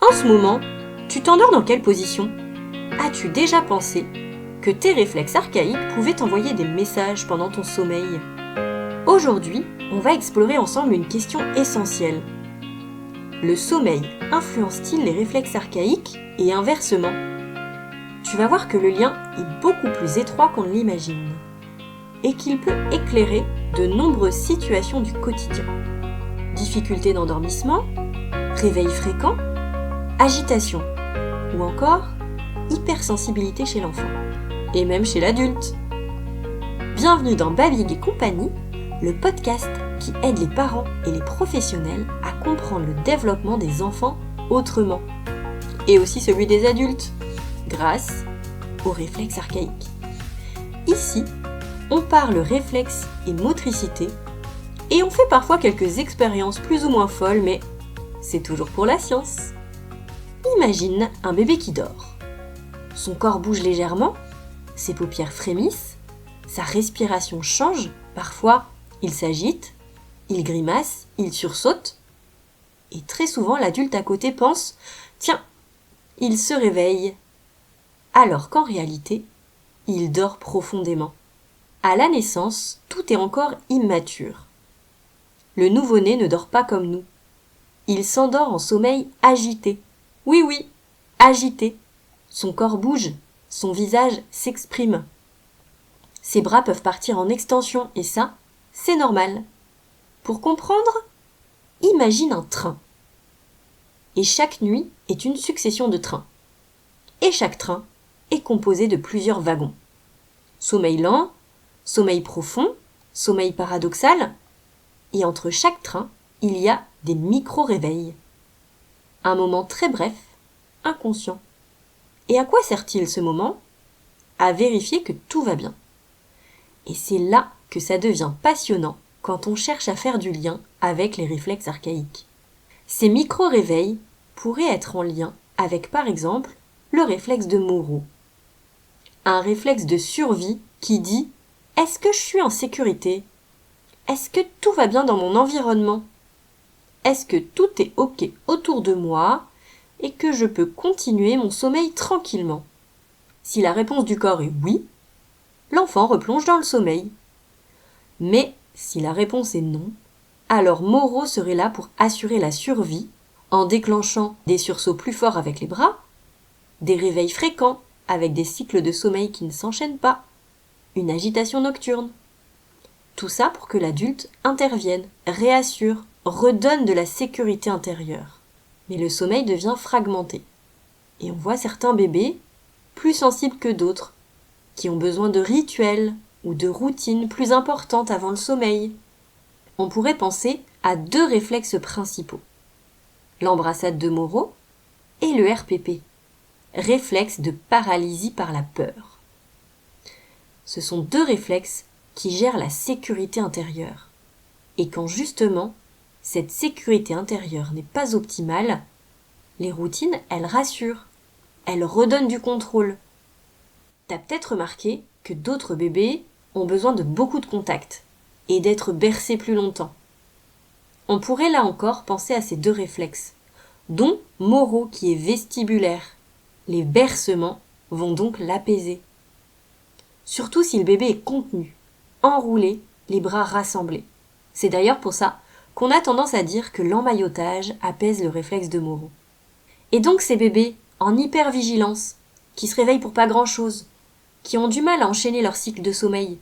En ce moment, tu t'endors dans quelle position ? As-tu déjà pensé que tes réflexes archaïques pouvaient t'envoyer des messages pendant ton sommeil ? Aujourd'hui, on va explorer ensemble une question essentielle. Le sommeil influence-t-il les réflexes archaïques et inversement ? Tu vas voir que le lien est beaucoup plus étroit qu'on ne l'imagine et qu'il peut éclairer de nombreuses situations du quotidien. Difficultés d'endormissement, réveil fréquent, agitation ou encore hypersensibilité chez l'enfant et même chez l'adulte. Bienvenue dans Babig et compagnie, le podcast qui aide les parents et les professionnels à comprendre le développement des enfants autrement et aussi celui des adultes grâce aux réflexes archaïques. Ici, on parle réflexes et motricité et on fait parfois quelques expériences plus ou moins folles, mais c'est toujours pour la science. Imagine un bébé qui dort. Son corps bouge légèrement, ses paupières frémissent, sa respiration change, parfois il s'agite, il grimace, il sursaute. Et très souvent l'adulte à côté pense « Tiens, il se réveille », alors qu'en réalité, il dort profondément. À la naissance, tout est encore immature. Le nouveau-né ne dort pas comme nous. Il s'endort en sommeil agité. Oui, agité. Son corps bouge, son visage s'exprime. Ses bras peuvent partir en extension et ça, c'est normal. Pour comprendre, imagine un train. Et chaque nuit est une succession de trains. Et chaque train est composé de plusieurs wagons. Sommeil lent, sommeil profond, sommeil paradoxal. Et entre chaque train, il y a des micro-réveils. Un moment très bref, inconscient. Et à quoi sert-il ce moment ? À vérifier que tout va bien. Et c'est là que ça devient passionnant quand on cherche à faire du lien avec les réflexes archaïques. Ces micro-réveils pourraient être en lien avec, par exemple, le réflexe de Moro. Un réflexe de survie qui dit « Est-ce que je suis en sécurité ? Est-ce que tout va bien dans mon environnement ? Est-ce que tout est OK autour de moi et que je peux continuer mon sommeil tranquillement ? » Si la réponse du corps est oui, l'enfant replonge dans le sommeil. Mais si la réponse est non, alors Moro serait là pour assurer la survie en déclenchant des sursauts plus forts avec les bras, des réveils fréquents avec des cycles de sommeil qui ne s'enchaînent pas, une agitation nocturne. Tout ça pour que l'adulte intervienne, réassure, redonne de la sécurité intérieure. Mais le sommeil devient fragmenté. Et on voit certains bébés plus sensibles que d'autres, qui ont besoin de rituels ou de routines plus importantes avant le sommeil. On pourrait penser à deux réflexes principaux. L'embrassade de Moro et le RPP, réflexe de paralysie par la peur. Ce sont deux réflexes qui gèrent la sécurité intérieure. Et quand justement, cette sécurité intérieure n'est pas optimale, les routines, elles rassurent, elles redonnent du contrôle. T'as peut-être remarqué que d'autres bébés ont besoin de beaucoup de contact et d'être bercés plus longtemps. On pourrait là encore penser à ces deux réflexes, dont Moro qui est vestibulaire. Les bercements vont donc l'apaiser. Surtout si le bébé est contenu, enroulé, les bras rassemblés. C'est d'ailleurs pour ça qu'on a tendance à dire que l'emmaillotage apaise le réflexe de Moro. Et donc ces bébés en hypervigilance, qui se réveillent pour pas grand-chose, qui ont du mal à enchaîner leur cycle de sommeil,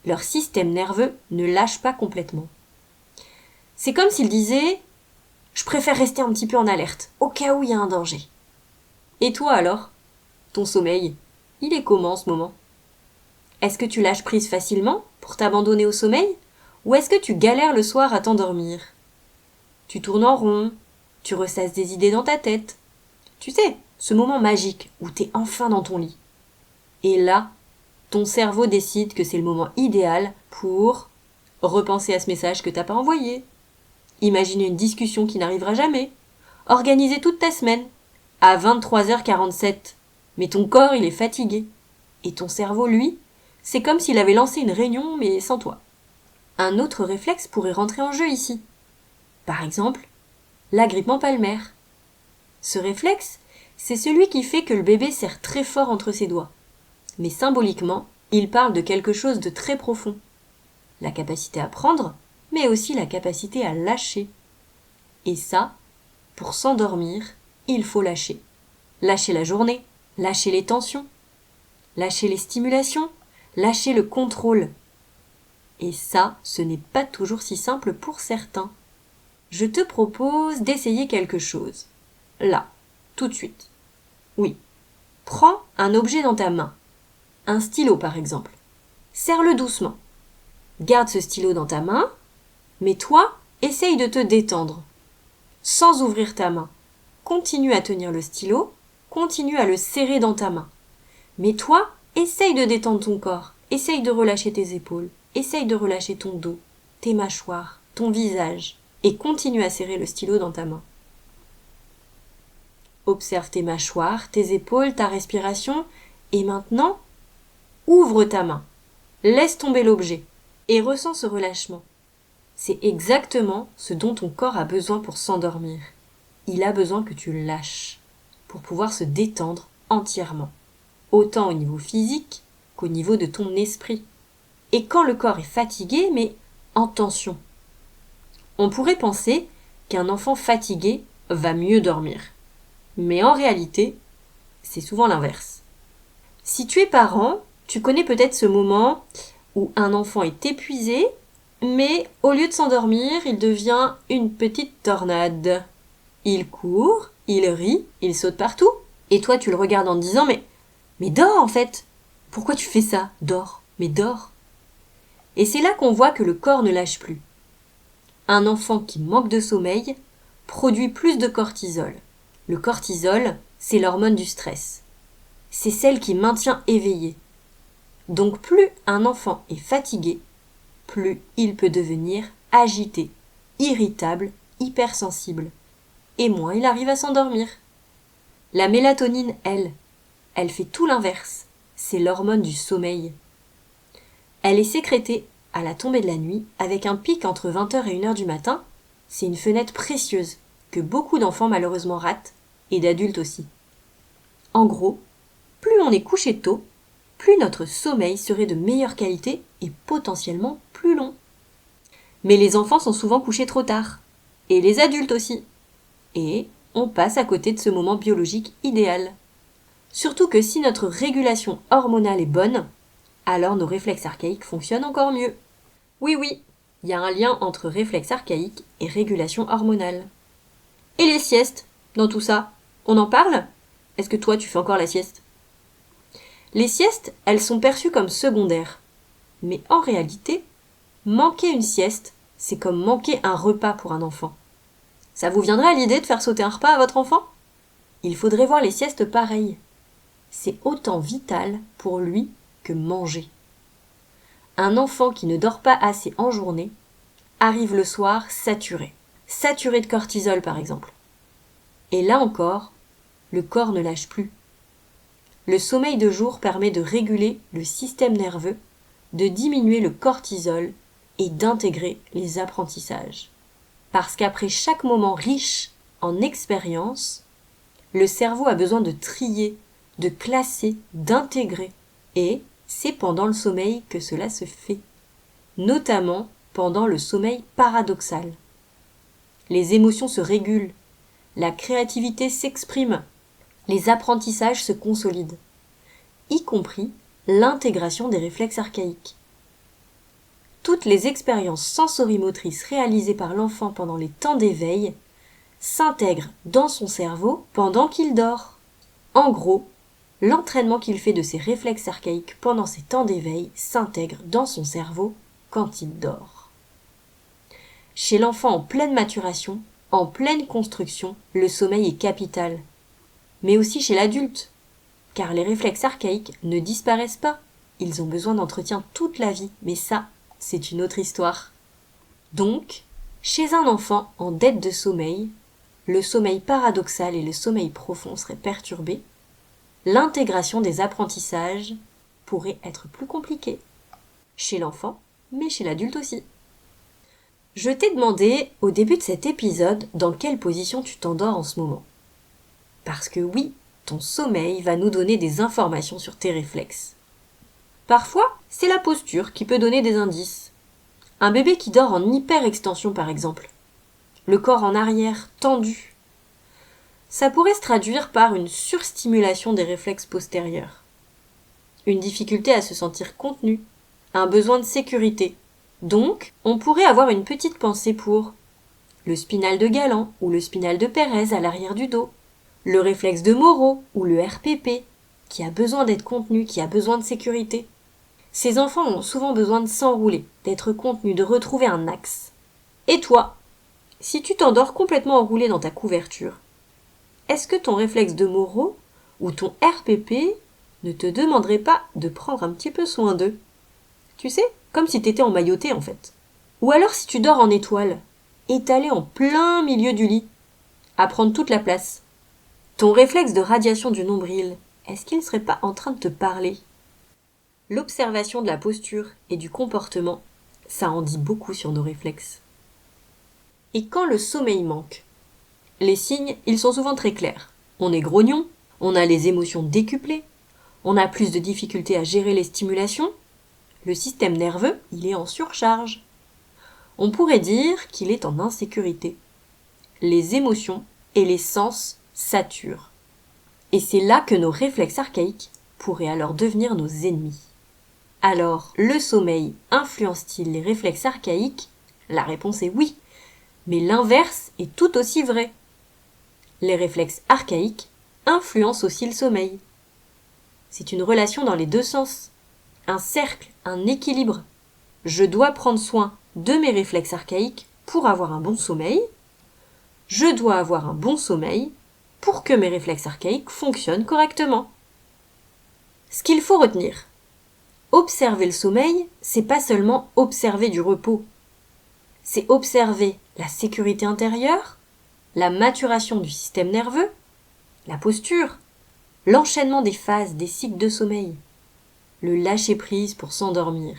leur système nerveux ne lâche pas complètement. C'est comme s'il disait « Je préfère rester un petit peu en alerte, au cas où il y a un danger. » Et toi alors ? Ton sommeil, il est comment en ce moment ? Est-ce que tu lâches prise facilement pour t'abandonner au sommeil ? Ou est-ce que tu galères le soir à t'endormir ? Tu tournes en rond, tu ressasses des idées dans ta tête. Tu sais, ce moment magique où t'es enfin dans ton lit. Et là, ton cerveau décide que c'est le moment idéal pour repenser à ce message que t'as pas envoyé, imaginer une discussion qui n'arrivera jamais, organiser toute ta semaine à 23h47. Mais ton corps, il est fatigué. Et ton cerveau, lui, c'est comme s'il avait lancé une réunion mais sans toi. Un autre réflexe pourrait rentrer en jeu ici. Par exemple, l'agrippement palmaire. Ce réflexe, c'est celui qui fait que le bébé serre très fort entre ses doigts. Mais symboliquement, il parle de quelque chose de très profond. La capacité à prendre, mais aussi la capacité à lâcher. Et ça, pour s'endormir, il faut lâcher. Lâcher la journée, lâcher les tensions, lâcher les stimulations, lâcher le contrôle. Et ça, ce n'est pas toujours si simple pour certains. Je te propose d'essayer quelque chose. Là, tout de suite. Oui. Prends un objet dans ta main. Un stylo, par exemple. Serre-le doucement. Garde ce stylo dans ta main, mais toi, essaye de te détendre. Sans ouvrir ta main. Continue à tenir le stylo, continue à le serrer dans ta main. Mais toi, essaye de détendre ton corps, essaye de relâcher tes épaules, essaye de relâcher ton dos, tes mâchoires, ton visage, et continue à serrer le stylo dans ta main. Observe tes mâchoires, tes épaules, ta respiration, et maintenant, ouvre ta main, laisse tomber l'objet, et ressens ce relâchement. C'est exactement ce dont ton corps a besoin pour s'endormir. Il a besoin que tu lâches, pour pouvoir se détendre entièrement, autant au niveau physique qu'au niveau de ton esprit. Et quand le corps est fatigué, mais en tension. On pourrait penser qu'un enfant fatigué va mieux dormir. Mais en réalité, c'est souvent l'inverse. Si tu es parent, tu connais peut-être ce moment où un enfant est épuisé, mais au lieu de s'endormir, il devient une petite tornade. Il court, il rit, il saute partout. Et toi, tu le regardes en te disant mais dors en fait. Pourquoi tu fais ça? Dors, mais dors. Et c'est là qu'on voit que le corps ne lâche plus. Un enfant qui manque de sommeil produit plus de cortisol. Le cortisol, c'est l'hormone du stress. C'est celle qui maintient éveillé. Donc plus un enfant est fatigué, plus il peut devenir agité, irritable, hypersensible. Et moins il arrive à s'endormir. La mélatonine, elle fait tout l'inverse. C'est l'hormone du sommeil. Elle est sécrétée à la tombée de la nuit avec un pic entre 20h et 1h du matin. C'est une fenêtre précieuse que beaucoup d'enfants malheureusement ratent et d'adultes aussi. En gros, plus on est couché tôt, plus notre sommeil serait de meilleure qualité et potentiellement plus long. Mais les enfants sont souvent couchés trop tard. Et les adultes aussi. Et on passe à côté de ce moment biologique idéal. Surtout que si notre régulation hormonale est bonne, alors nos réflexes archaïques fonctionnent encore mieux. Oui, il y a un lien entre réflexes archaïques et régulation hormonale. Et les siestes, dans tout ça, on en parle? Est-ce que toi tu fais encore la sieste? Les siestes, elles sont perçues comme secondaires. Mais en réalité, manquer une sieste, c'est comme manquer un repas pour un enfant. Ça vous viendrait à l'idée de faire sauter un repas à votre enfant? Il faudrait voir les siestes pareilles. C'est autant vital pour lui que manger. Un enfant qui ne dort pas assez en journée arrive le soir saturé de cortisol par exemple. Et là encore, le corps ne lâche plus. Le sommeil de jour permet de réguler le système nerveux, de diminuer le cortisol et d'intégrer les apprentissages. Parce qu'après chaque moment riche en expérience, le cerveau a besoin de trier, de classer, d'intégrer. Et c'est pendant le sommeil que cela se fait, notamment pendant le sommeil paradoxal. Les émotions se régulent, la créativité s'exprime, les apprentissages se consolident, y compris l'intégration des réflexes archaïques. Toutes les expériences sensorimotrices réalisées par l'enfant pendant les temps d'éveil s'intègrent dans son cerveau pendant qu'il dort. En gros, l'entraînement qu'il fait de ses réflexes archaïques pendant ses temps d'éveil s'intègre dans son cerveau quand il dort. Chez l'enfant en pleine maturation, en pleine construction, le sommeil est capital. Mais aussi chez l'adulte, car les réflexes archaïques ne disparaissent pas. Ils ont besoin d'entretien toute la vie, mais ça, c'est une autre histoire. Donc, chez un enfant en dette de sommeil, le sommeil paradoxal et le sommeil profond seraient perturbés. L'intégration des apprentissages pourrait être plus compliquée. Chez l'enfant, mais chez l'adulte aussi. Je t'ai demandé, au début de cet épisode, dans quelle position tu t'endors en ce moment. Parce que oui, ton sommeil va nous donner des informations sur tes réflexes. Parfois, c'est la posture qui peut donner des indices. Un bébé qui dort en hyperextension par exemple. Le corps en arrière, tendu. Ça pourrait se traduire par une surstimulation des réflexes postérieurs. Une difficulté à se sentir contenu, un besoin de sécurité. Donc, on pourrait avoir une petite pensée pour le spinal de Galland ou le spinal de Pérez à l'arrière du dos, le réflexe de Moro ou le RPP, qui a besoin d'être contenu, qui a besoin de sécurité. Ces enfants ont souvent besoin de s'enrouler, d'être contenus, de retrouver un axe. Et toi, si tu t'endors complètement enroulé dans ta couverture, est-ce que ton réflexe de Moro ou ton RPP ne te demanderait pas de prendre un petit peu soin d'eux? Tu sais, comme si t'étais emmailloté en fait. Ou alors si tu dors en étoile, étalé en plein milieu du lit, à prendre toute la place. Ton réflexe de radiation du nombril, est-ce qu'il ne serait pas en train de te parler? L'observation de la posture et du comportement, ça en dit beaucoup sur nos réflexes. Et quand le sommeil manque, les signes, ils sont souvent très clairs. On est grognon, on a les émotions décuplées, on a plus de difficultés à gérer les stimulations, le système nerveux, il est en surcharge. On pourrait dire qu'il est en insécurité. Les émotions et les sens saturent. Et c'est là que nos réflexes archaïques pourraient alors devenir nos ennemis. Alors, le sommeil influence-t-il les réflexes archaïques? La réponse est oui, mais l'inverse est tout aussi vrai. Les réflexes archaïques influencent aussi le sommeil. C'est une relation dans les deux sens, un cercle, un équilibre. Je dois prendre soin de mes réflexes archaïques pour avoir un bon sommeil. Je dois avoir un bon sommeil pour que mes réflexes archaïques fonctionnent correctement. Ce qu'il faut retenir, observer le sommeil, c'est pas seulement observer du repos. C'est observer la sécurité intérieure, la maturation du système nerveux, la posture, l'enchaînement des phases, des cycles de sommeil, le lâcher-prise pour s'endormir,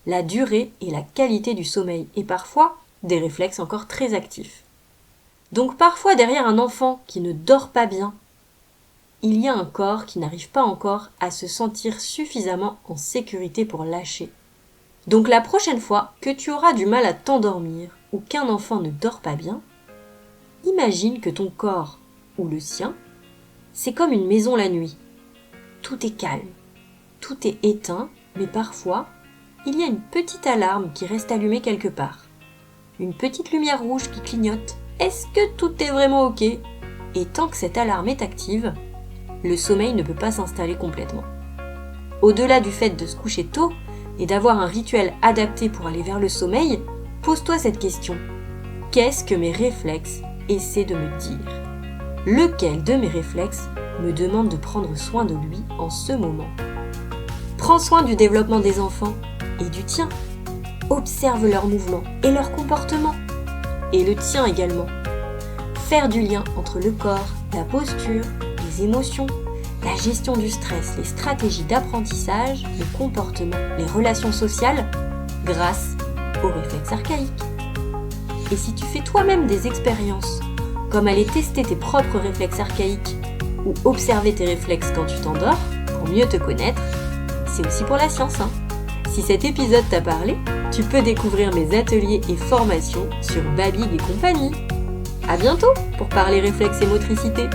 la durée et la qualité du sommeil et parfois des réflexes encore très actifs. Donc parfois derrière un enfant qui ne dort pas bien, il y a un corps qui n'arrive pas encore à se sentir suffisamment en sécurité pour lâcher. Donc la prochaine fois que tu auras du mal à t'endormir ou qu'un enfant ne dort pas bien, imagine que ton corps, ou le sien, c'est comme une maison la nuit. Tout est calme, tout est éteint, mais parfois, il y a une petite alarme qui reste allumée quelque part. Une petite lumière rouge qui clignote. Est-ce que tout est vraiment ok? Et tant que cette alarme est active, le sommeil ne peut pas s'installer complètement. Au-delà du fait de se coucher tôt et d'avoir un rituel adapté pour aller vers le sommeil, pose-toi cette question. Qu'est-ce que mes réflexes essaient de me dire? Lequel de mes réflexes me demande de prendre soin de lui en ce moment? Prends soin du développement des enfants et du tien. Observe leurs mouvements et leurs comportements. Et le tien également. Faire du lien entre le corps, la posture, les émotions, la gestion du stress, les stratégies d'apprentissage, le comportement, les relations sociales, grâce aux réflexes archaïques. Et si tu fais toi-même des expériences, comme aller tester tes propres réflexes archaïques ou observer tes réflexes quand tu t'endors, pour mieux te connaître, c'est aussi pour la science, hein. Si cet épisode t'a parlé, tu peux découvrir mes ateliers et formations sur Babig et compagnie. À bientôt pour parler réflexes et motricité.